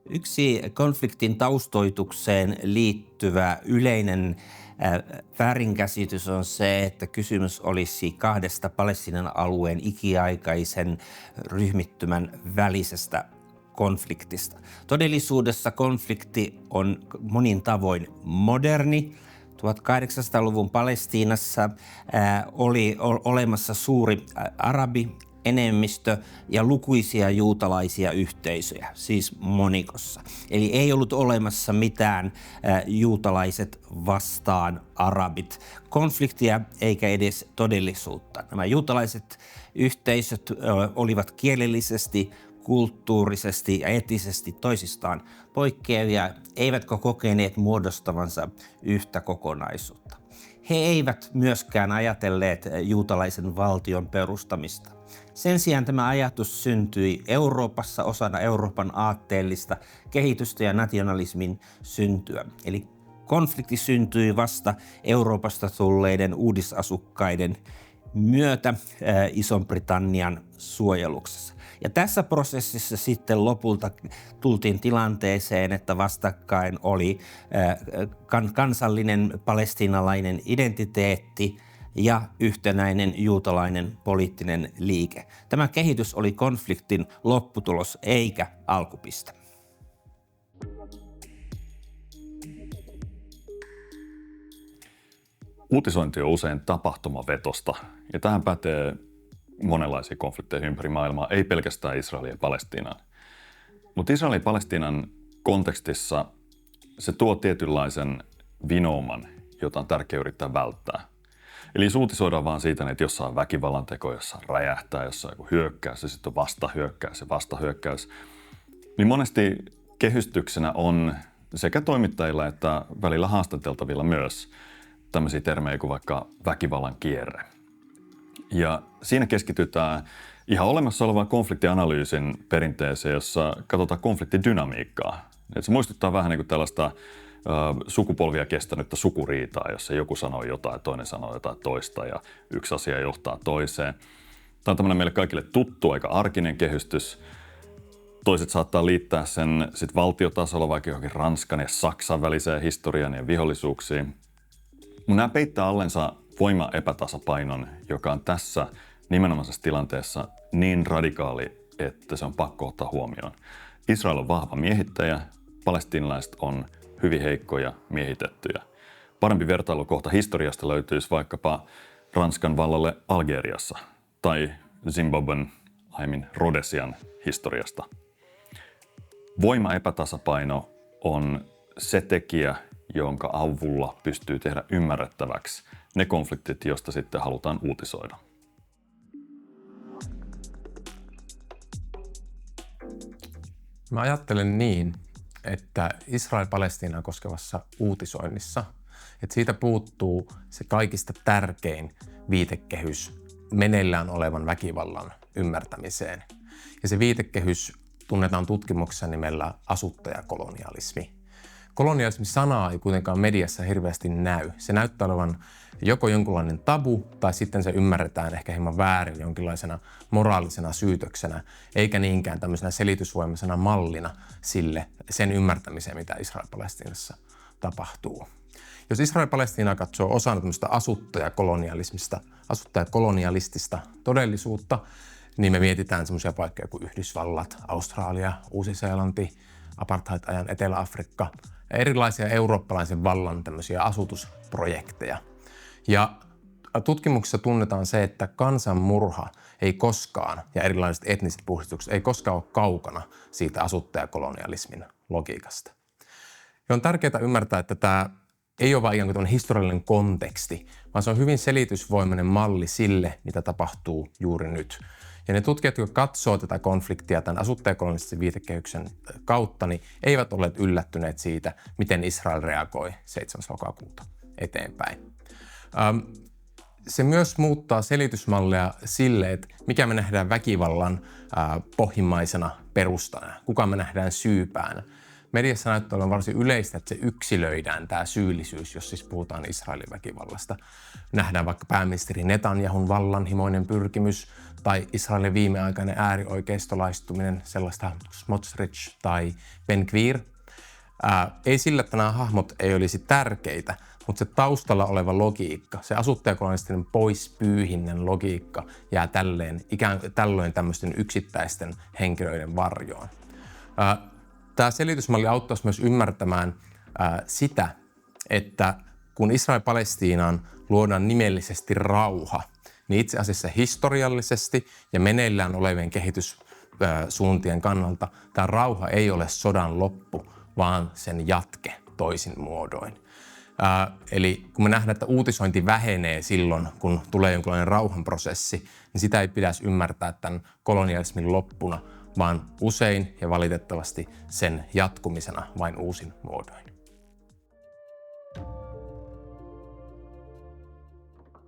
Yksi konfliktin taustoitukseen liittyvä yleinen väärinkäsitys on se, että kysymys olisi kahdesta Palestiinan alueen ikiaikaisen ryhmittymän välisestä konfliktista. Todellisuudessa konflikti on monin tavoin moderni. 1800-luvun Palestiinassa oli olemassa suuri arabienemmistö ja lukuisia juutalaisia yhteisöjä, siis monikossa. Eli ei ollut olemassa mitään juutalaiset vastaan arabit konfliktia eikä edes todellisuutta. Nämä juutalaiset yhteisöt olivat kielellisesti, kulttuurisesti ja eettisesti toisistaan poikkeavia, eivätkä kokeneet muodostavansa yhtä kokonaisuutta. He eivät myöskään ajatelleet juutalaisen valtion perustamista. Sen sijaan tämä ajatus syntyi Euroopassa osana Euroopan aatteellista kehitystä ja nationalismin syntyä. Eli konflikti syntyi vasta Euroopasta tulleiden uudisasukkaiden myötä Ison-Britannian suojeluksessa. Ja tässä prosessissa sitten lopulta tultiin tilanteeseen, että vastakkain oli kansallinen palestiinalainen identiteetti ja yhtenäinen juutalainen poliittinen liike. Tämä kehitys oli konfliktin lopputulos eikä alkupiste. Uutisointi on usein tapahtumavetosta ja tähän pätee monenlaisia konflikteja ympäri maailmaa, ei pelkästään Israelin ja Palestiinan. Mutta Israelin ja Palestiinan kontekstissa se tuo tietynlaisen vinouman, jota on tärkeää yrittää välttää. Eli uutisoidaan vaan siitä, että jossain on väkivallan teko, jossain räjähtää, jossain joku hyökkäys ja sitten on vastahyökkäys. Niin monesti kehystyksenä on sekä toimittajilla että välillä haastateltavilla myös tämmöisiä termejä kuin vaikka väkivallan kierre. Ja siinä keskitytään ihan olemassa olevaan konfliktianalyysin perinteeseen, jossa katsotaan konfliktidynamiikkaa. Et se muistuttaa vähän niin kuin tällaista sukupolvia kestänyttä sukuriitaa, jossa joku sanoo jotain, toinen sanoo jotain toista ja yksi asia johtaa toiseen. Tämä on tämmöinen meille kaikille tuttu, aika arkinen kehystys. Toiset saattaa liittää sen sit valtiotasolla vaikka johonkin Ranskan ja Saksan väliseen historiaan ja vihollisuuksiin. Mutta nämä peittää allensa voimaepätasapainon, joka on tässä nimenomaisessa tilanteessa niin radikaali, että se on pakko ottaa huomioon. Israel on vahva miehittäjä, palestiinalaiset on hyvin heikkoja miehitettyjä. Parempi vertailukohta historiasta löytyisi vaikkapa Ranskan vallalle Algeriassa tai Zimbabwen, aiemmin Rhodesian historiasta. Voimaepätasapaino on se tekijä, jonka avulla pystyy tehdä ymmärrettäväksi ne konfliktit, joista sitten halutaan uutisoida. Mä ajattelen niin, että Israel-Palestiinaa koskevassa uutisoinnissa, että siitä puuttuu se kaikista tärkein viitekehys meneillään olevan väkivallan ymmärtämiseen. Ja se viitekehys tunnetaan tutkimuksessa nimellä asuttajakolonialismi. Kolonialismi-sanaa ei kuitenkaan mediassa hirveästi näy. Se näyttää olevan joko jonkunlainen tabu tai sitten se ymmärretään ehkä hieman väärin jonkinlaisena moraalisena syytöksenä, eikä niinkään tämmöisenä selitysvoimaisena mallina sille sen ymmärtämiseen, mitä Israel-Palestiinassa tapahtuu. Jos Israel-Palestiinaa katsoo osana tämmöistä asuttajakolonialistista todellisuutta, niin me mietitään semmoisia paikkoja kuin Yhdysvallat, Australia, Uusi-Seelanti, apartheid-ajan Etelä-Afrikka, erilaisia eurooppalaisen vallan tämmöisiä asutusprojekteja. Ja tutkimuksessa tunnetaan se, että kansanmurha ei koskaan ja erilaiset etniset puhdistukset ei koskaan ole kaukana siitä asuttajakolonialismin logiikasta. Ja on tärkeää ymmärtää, että tämä ei ole vain ikään kuin historiallinen konteksti, vaan se on hyvin selitysvoimainen malli sille, mitä tapahtuu juuri nyt. Ja ne tutkijat, jotka katsoo tätä konfliktia tämän asuttajakolonistisen viitekehyksen kautta, niin eivät olleet yllättyneet siitä, miten Israel reagoi 7. lokakuuta eteenpäin. Se myös muuttaa selitysmallia sille, että mikä me nähdään väkivallan pohjimmaisena perustana, kuka me nähdään syypäänä. mediassa näyttää olevan varsin yleistä, että se yksilöidään tämä syyllisyys, jos siis puhutaan Israelin väkivallasta. Nähdään vaikka pääministeri Netanyahun vallanhimoinen pyrkimys tai Israelin viimeaikainen äärioikeistolaistuminen, sellaista Smotrich tai Ben Gvir. Ei sillä, että nämä hahmot ei olisi tärkeitä, mutta se taustalla oleva logiikka, se asuttajakolonistinen poispyyhinnän logiikka jää tällöin tämmöisten yksittäisten henkilöiden varjoon. Tämä selitysmalli auttaisi myös ymmärtämään sitä, että kun Israel-Palestiinaan luodaan nimellisesti rauha, niin itse asiassa historiallisesti ja meneillään olevien kehityssuuntien kannalta tämä rauha ei ole sodan loppu, vaan sen jatke toisin muodoin. Eli kun me nähdään, että uutisointi vähenee silloin, kun tulee jonkinlainen rauhanprosessi, niin sitä ei pitäisi ymmärtää tämän kolonialismin loppuna, vaan usein ja valitettavasti sen jatkumisena vain uusin muodoin.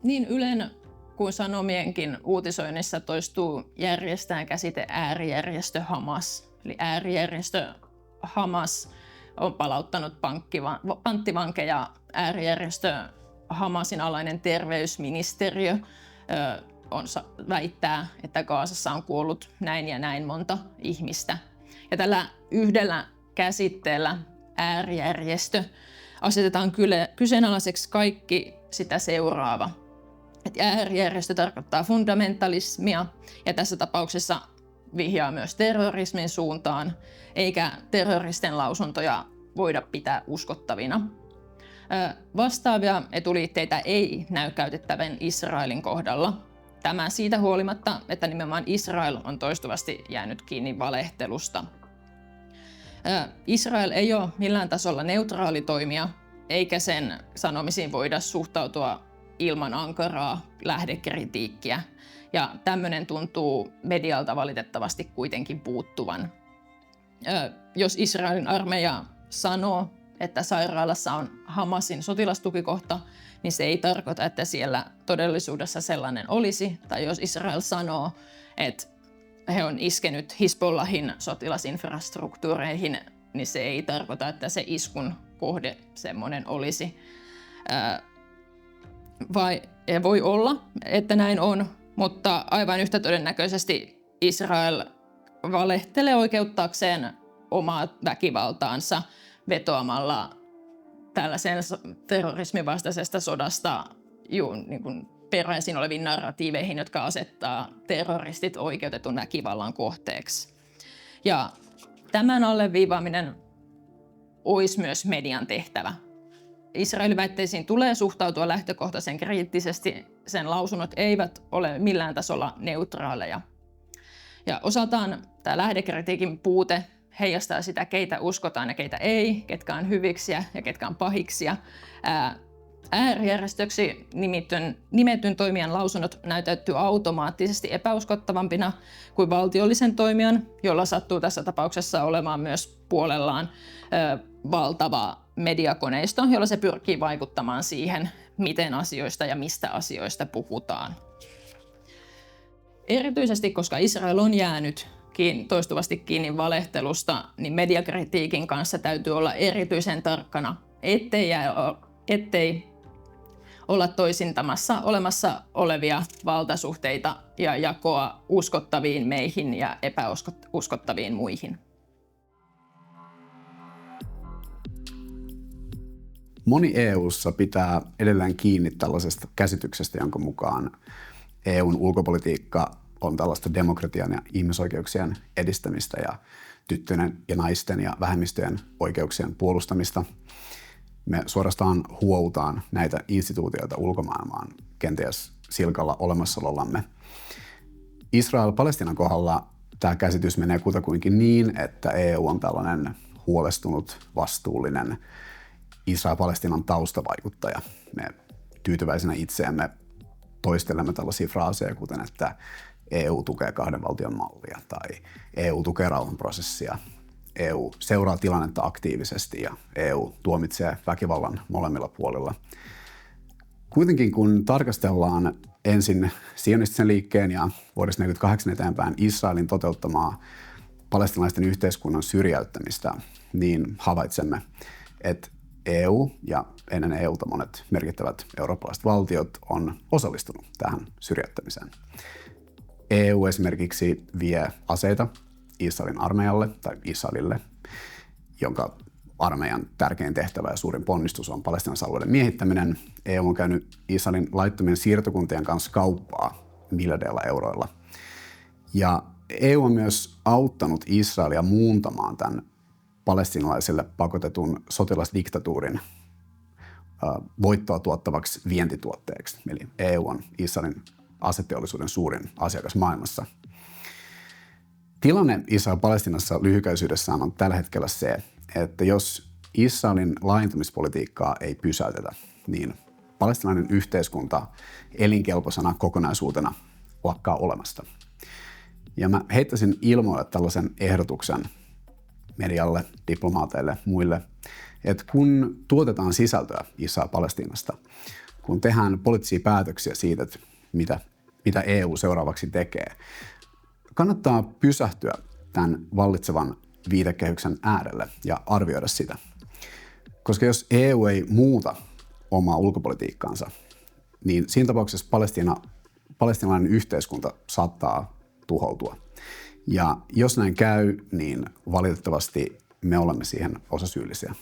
Niin Ylen kuin Sanomienkin uutisoinnissa toistuu järjestään käsite äärijärjestö Hamas. Eli äärijärjestö Hamas on palauttanut panttivankeja. Äärijärjestö Hamasin alainen terveysministeriö väittää, että Gazassa on kuollut näin ja näin monta ihmistä. Ja tällä yhdellä käsitteellä äärijärjestö asetetaan kyseenalaiseksi kaikki sitä seuraava. Että äärijärjestö tarkoittaa fundamentalismia ja tässä tapauksessa vihjaa myös terrorismin suuntaan, eikä terroristen lausuntoja voida pitää uskottavina. Vastaavia etuliitteitä ei näy käytettävän Israelin kohdalla. Tämä siitä huolimatta, että nimenomaan Israel on toistuvasti jäänyt kiinni valehtelusta. Israel ei ole millään tasolla neutraali toimija, eikä sen sanomisiin voida suhtautua ilman ankaraa lähdekritiikkiä. Ja tämmöinen tuntuu medialta valitettavasti kuitenkin puuttuvan. Jos Israelin armeija sanoo, että sairaalassa on Hamasin sotilastukikohta, niin se ei tarkoita, että siellä todellisuudessa sellainen olisi. Tai jos Israel sanoo, että he on iskenyt Hizbollahin sotilasinfrastruktuureihin, niin se ei tarkoita, että se iskun kohde semmoinen olisi. Voi olla, että näin on, mutta aivan yhtä todennäköisesti Israel valehtelee oikeuttaakseen omaa väkivaltaansa vetoamalla tällaisen terrorismin vastaisesta sodasta niin kuin peräisin oleviin narratiiveihin, jotka asettaa terroristit oikeutetun väkivallan kohteeksi. Ja tämän alleviivaaminen olisi myös median tehtävä. Israelin väitteisiin tulee suhtautua lähtökohtaisen kriittisesti. Sen lausunnot eivät ole millään tasolla neutraaleja. Ja osaltaan tämä lähdekritiikin puute heijastaa sitä, keitä uskotaan ja keitä ei, ketkä on hyviksiä ja ketkä on pahiksia. Äärijärjestöksi nimetyn toimijan lausunnot näyttäytyy automaattisesti epäuskottavampina kuin valtiollisen toimijan, jolla sattuu tässä tapauksessa olemaan myös puolellaan valtava mediakoneisto, jolla se pyrkii vaikuttamaan siihen, miten asioista ja mistä asioista puhutaan. Erityisesti koska Israel on jäänyt toistuvasti kiinni valehtelusta, niin mediakritiikin kanssa täytyy olla erityisen tarkkana, ettei olla toisintamassa olemassa olevia valtasuhteita ja jakoa uskottaviin meihin ja epäuskottaviin muihin. Moni EU:ssa pitää edelleen kiinni tällaisesta käsityksestä, jonka mukaan EU:n ulkopolitiikka on tällaista demokratian ja ihmisoikeuksien edistämistä ja tyttöjen ja naisten ja vähemmistöjen oikeuksien puolustamista. Me suorastaan huoutaan näitä instituutioita ulkomaailmaan kenties silkalla olemassaolollamme. Israel-Palestiinan kohdalla tämä käsitys menee kutakuinkin niin, että EU on tällainen huolestunut, vastuullinen Israel-Palestiinan taustavaikuttaja. Me tyytyväisenä itseämme toistelemme tällaisia fraaseja, kuten että EU tukee kahden valtion mallia tai EU tukee rauhanprosessia. EU seuraa tilannetta aktiivisesti ja EU tuomitsee väkivallan molemmilla puolilla. Kuitenkin kun tarkastellaan ensin sionistisen liikkeen ja vuodesta 1948 eteenpäin Israelin toteuttamaa palestiinalaisten yhteiskunnan syrjäyttämistä, niin havaitsemme, että EU ja ennen EUta monet merkittävät eurooppalaiset valtiot on osallistunut tähän syrjäyttämiseen. EU esimerkiksi vie aseita Israelin armeijalle tai Israelille, jonka armeijan tärkein tehtävä ja suurin ponnistus on palestiinalaisalueiden miehittäminen. EU on käynyt Israelin laittomien siirtokuntien kanssa kauppaa miljardeilla euroilla. Ja EU on myös auttanut Israelia muuntamaan tämän palestiinalaisille pakotetun sotilasdiktatuurin voittoa tuottavaksi vientituotteeksi. Eli EU on Israelin aseteollisuuden suurin asiakas maailmassa. Tilanne Israel-Palestiinassa lyhykäisyydessään on tällä hetkellä se, että jos Israelin laajentumispolitiikkaa ei pysäytetä, niin palestiinalainen yhteiskunta elinkelpoisena kokonaisuutena lakkaa olemasta. Ja mä heittäisin ilmoille tällaisen ehdotuksen medialle, diplomaateille, muille, että kun tuotetaan sisältöä Israel-Palestiinasta, kun tehdään poliittisia päätöksiä siitä, että mitä EU seuraavaksi tekee, kannattaa pysähtyä tämän vallitsevan viitekehyksen äärelle ja arvioida sitä. Koska jos EU ei muuta omaa ulkopolitiikkaansa, niin siinä tapauksessa palestiinalainen yhteiskunta saattaa tuhoutua. Ja jos näin käy, niin valitettavasti me olemme siihen osasyyllisiä.